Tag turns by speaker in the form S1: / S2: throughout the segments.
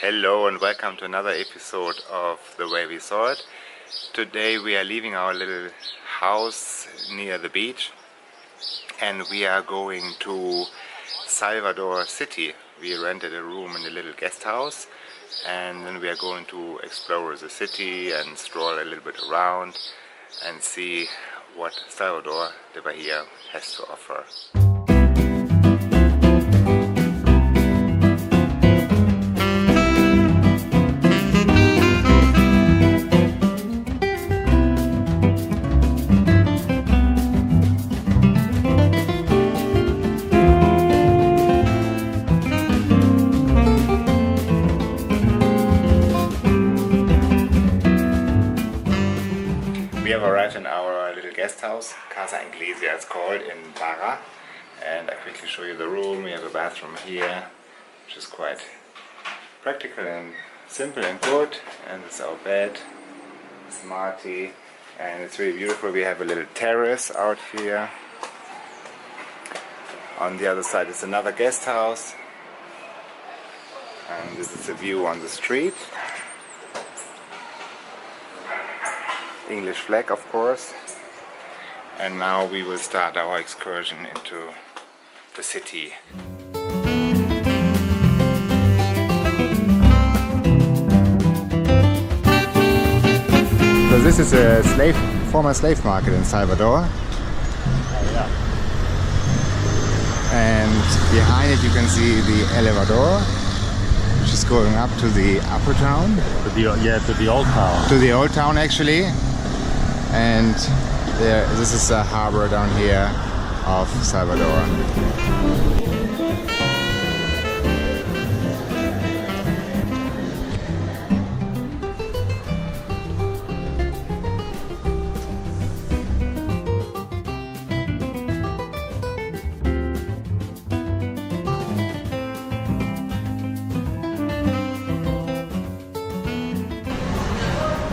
S1: Hello and welcome to another episode of The Way We Saw It. Today we are leaving our little house near the beach and we are going to Salvador city. We rented a room in a little guest house and then we are going to explore the city and stroll a little bit around and see what Salvador de Bahia has to offer. We have arrived in our little guest house, Casa Iglesia it's called, in Barra, and I quickly show you the room. We have a bathroom here, which is quite practical and simple and good, and it's our bed, smarty, and it's really beautiful. We have a little terrace out here. On the other side is another guest house, and this is the view on the street. English flag, of course. And now we will start our excursion into the city. So this is a former slave market in Salvador. And behind it you can see the Elevador, which is going up to the upper town.
S2: To the old town.
S1: To the old town, actually. And this is a harbor down here of Salvador.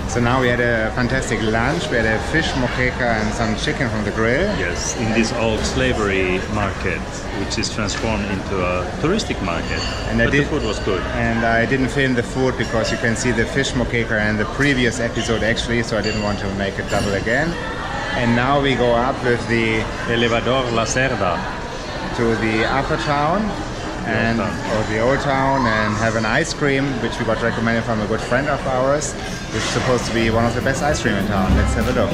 S1: So now we had a fantastic lunch. We had a fish moqueca and some chicken from the grill.
S2: Yes, in this old slavery market, which is transformed into a touristic market.
S1: And
S2: the food was good.
S1: And I didn't film the food because you can see the fish moqueca in the previous episode actually, so I didn't want to make it double again. And now we go up with the
S2: Elevador La Cerda
S1: to the upper town and or the old town and have an ice cream, which we got recommended from a good friend of ours. It's supposed to be one of the best ice cream in town. Let's have a look.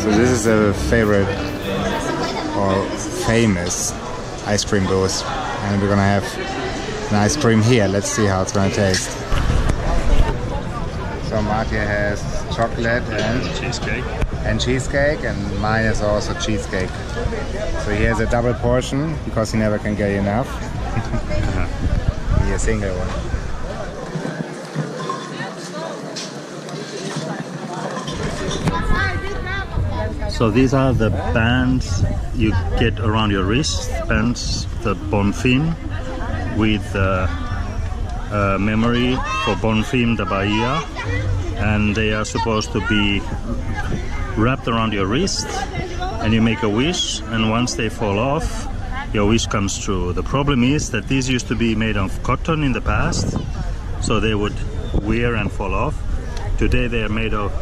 S1: So this is a favorite or famous ice cream booth, and we're gonna have an ice cream here. Let's see how it's gonna taste. So Martia has chocolate and cheesecake, and mine is also cheesecake. So he has a double portion because he never can get enough. He a single one.
S2: So these are the bands you get around your wrist, bands, the Bonfim, with memory for Bonfim de Bahia, and they are supposed to be wrapped around your wrist, and you make a wish, and once they fall off, your wish comes true. The problem is that these used to be made of cotton in the past, so they would wear and fall off. Today they are made of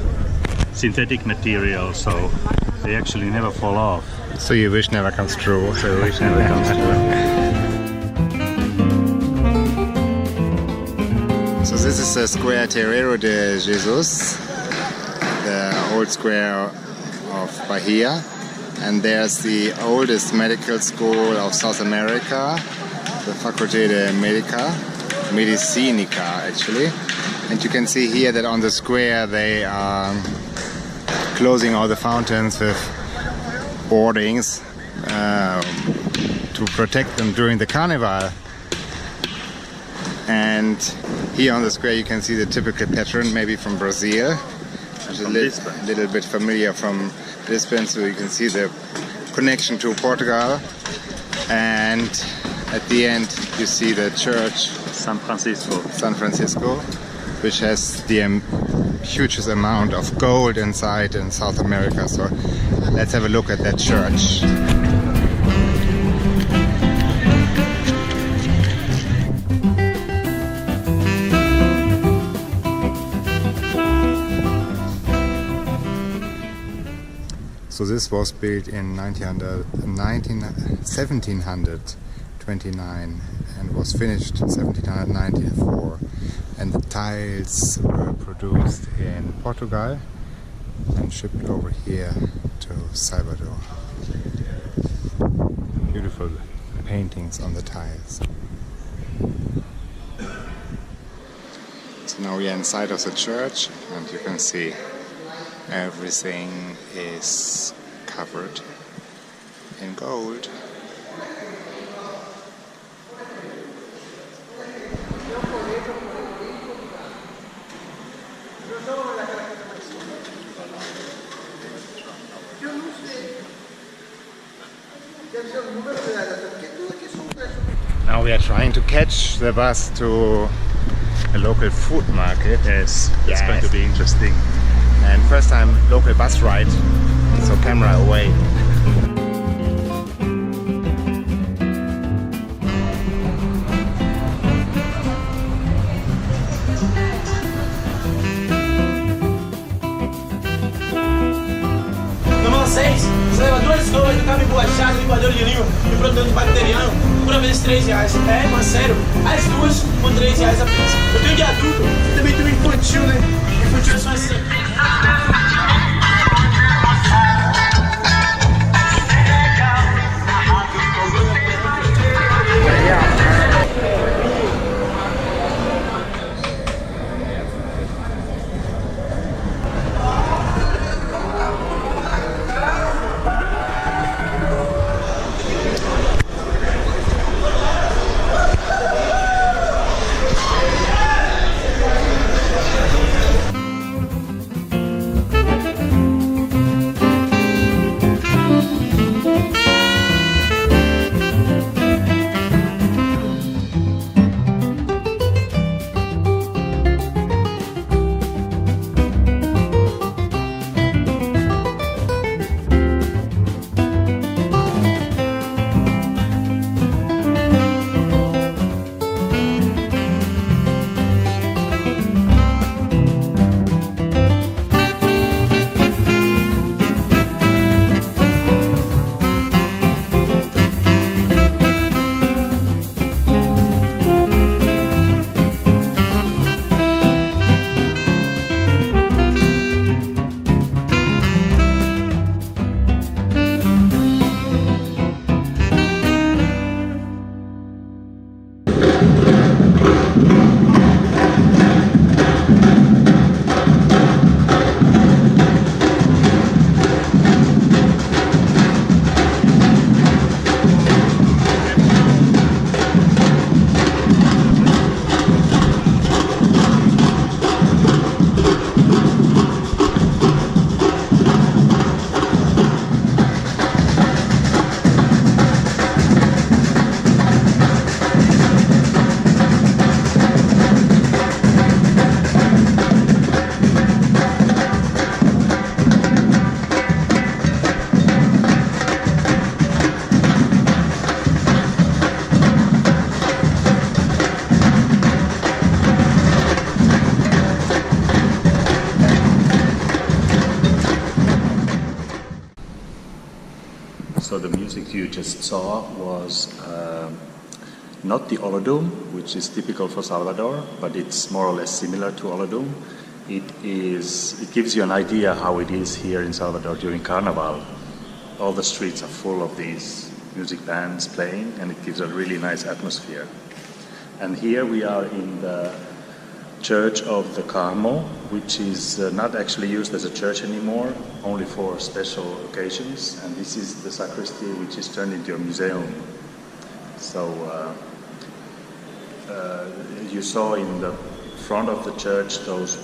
S2: synthetic material, so they actually never fall off.
S1: So your wish never comes true.
S2: So your wish never comes true.
S1: So this is the Square Terreiro de Jesus, the old square of Bahia. And there's the oldest medical school of South America, the Faculté de Medicinica actually. And you can see here that on the square they are closing all the fountains with boardings to protect them during the Carnaval. And here on the square you can see the typical pattern, maybe from Brazil, which is a little bit familiar from Lisbon, so you can see the connection to Portugal. And At the end you see the church
S2: San Francisco,
S1: which has the hugest amount of gold inside in South America. So let's have a look at that church. So this was built in 1729 and was finished in 1794, and the tiles were produced in Portugal and shipped over here to Salvador. Beautiful paintings on the tiles. So now we are inside of the church, and you can see everything is covered in gold. Now we are trying to catch the bus to a local food market.
S2: Yes, it's going to be interesting.
S1: And first time local bus ride, so camera away.
S3: Número 6, Salvador estou aí do cabo emborrachado, limpador de linho e produto bacteriano, por vez R$3. É, mas sério, as duas por R$3 apenas. Eu tenho de adulto, também tenho infantil, né? Infantil é só assim.
S2: So the music you just saw was not the Olodum, which is typical for Salvador, but it's more or less similar to Olodum. It gives you an idea how it is here in Salvador during Carnaval. All the streets are full of these music bands playing, and it gives a really nice atmosphere. And here we are in the Church of the Carmo, which is not actually used as a church anymore, only for special occasions. And this is the sacristy, which is turned into a museum. So you saw in the front of the church those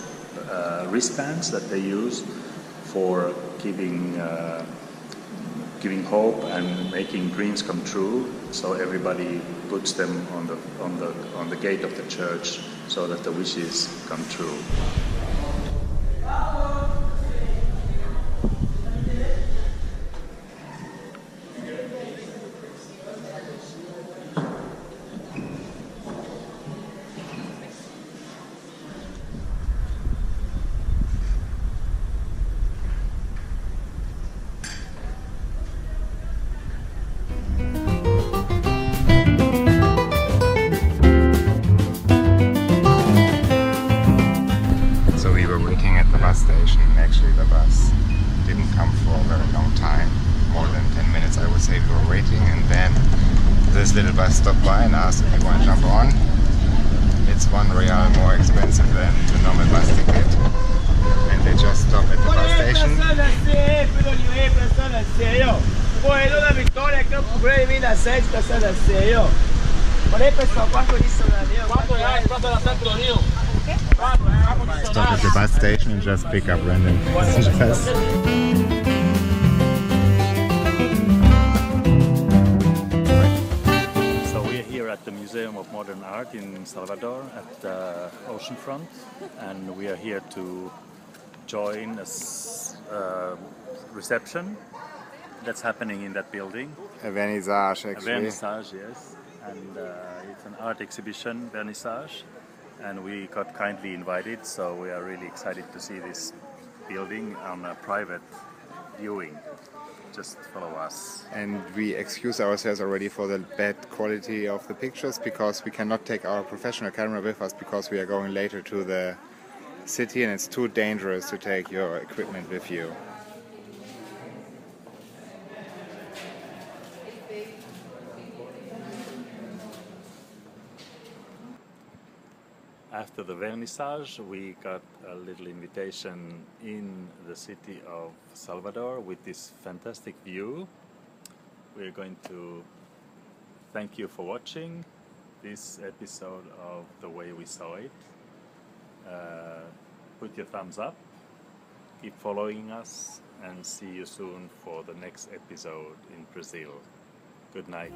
S2: wristbands that they use for keeping giving hope and making dreams come true. So everybody puts them on the gate of the church so that the wishes come true.
S1: Station. Actually, the bus didn't come for a very long time, more than 10 minutes I would say we were waiting, and then this little bus stopped by and asked if we want to jump on. It's £1 more expensive than the normal bus ticket, and they just stop at the bus station. Stop at the bus station and just pick up random passengers.
S2: So we're here at the Museum of Modern Art in Salvador at the oceanfront, and we are here to join a reception that's happening in that building.
S1: A vernissage, actually.
S2: A vernissage, yes. And it's an art exhibition vernissage. And we got kindly invited, so we are really excited to see this building on a private viewing. Just follow us.
S1: And we excuse ourselves already for the bad quality of the pictures, because we cannot take our professional camera with us because we are going later to the city and it's too dangerous to take your equipment with you.
S2: After the vernissage, we got a little invitation in the city of Salvador with this fantastic view. We're going to thank you for watching this episode of The Way We Saw It. Put your thumbs up, keep following us, and see you soon for the next episode in Brazil. Good night.